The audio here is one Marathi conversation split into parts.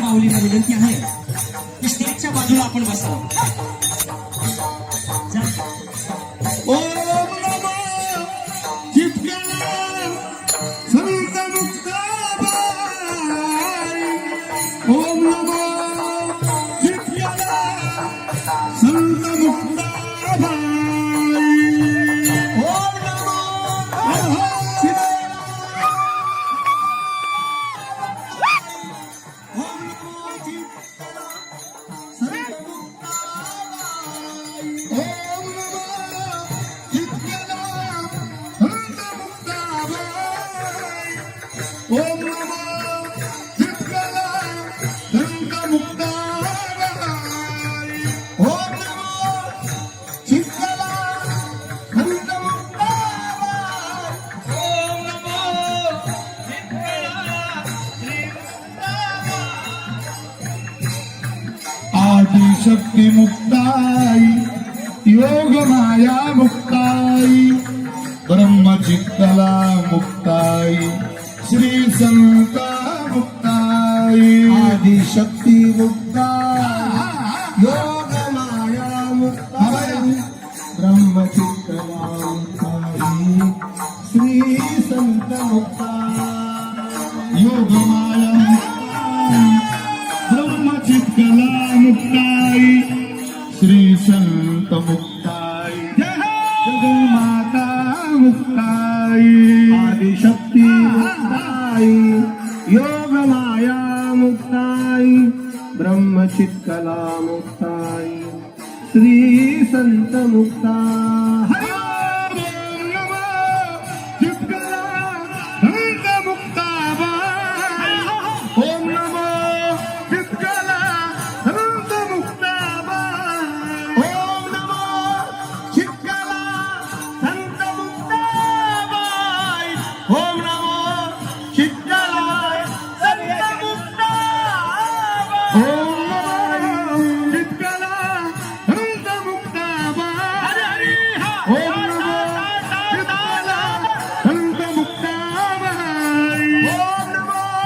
माऊलींना विनंती आहे की स्टेजच्या बाजूला आपण बसावं. ओम नमो चित्कला संत मुक्ताबाई. ओम नमो चित्कला संत मुक्ताबाई. ओम नमो ओम नमो चित्कला संत मुक्ताबाई. ओम नमो चित्कला संत मुक्ताबाई. ओम नमो चित्कला श्री मुक्ताबाई. आदिशक्ती मुक्ताई योग माया मुक्ताई ब्रह्मचित्तला मुक्ताई श्री संत मुक्ताई. आदिशक्ती मुक्ताई योग माया मुक्ताई ब्रह्मचित्तला मुक्ताई श्री संत मुक्ताई. योग माया मुक्ताई ब्रह्मचित्तला मुक्ताई श्री संत मुक्ताई. जगन्माता मुक्ताई. आदिशक्ती मुक्ताई योग माया मुक्ताई ब्रह्मचित्तला मुक्ताई श्री संत मुक्ताई. ओम नमो चित्कला संत मुक्ताबाई. ओम नमो चित्कला संत मुक्ताबाई. ओम नमो चित्कला संत मुक्ताबाई. ओम नमो चित्कला संत मुक्ताबाई. ओम नमो चित्कला संत मुक्ताबाई. ओम नमो चित्कला संत मुक्ताबाई. ओम नमो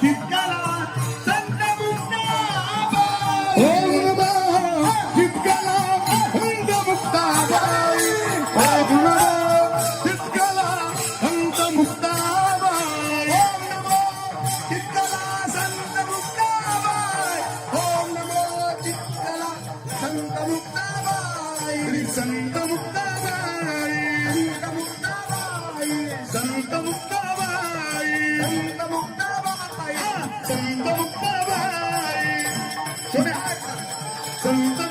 चित्कला संत मुक्ताबाई. ओम नमो चित्कला संत मुक्ताबाई. ओम नमो चित्कला संत मुक्ताबाई. ओम नमो चित्कला संत मुक्ताबाई. ओम नमो चित्कला संत मुक्ताबाई. श्री संत मुक्ताबाई. संत मुक्ताबाई. संत मुक्ताबाई. संत मुक्ताबाई. संत मुक्ताबाई. संत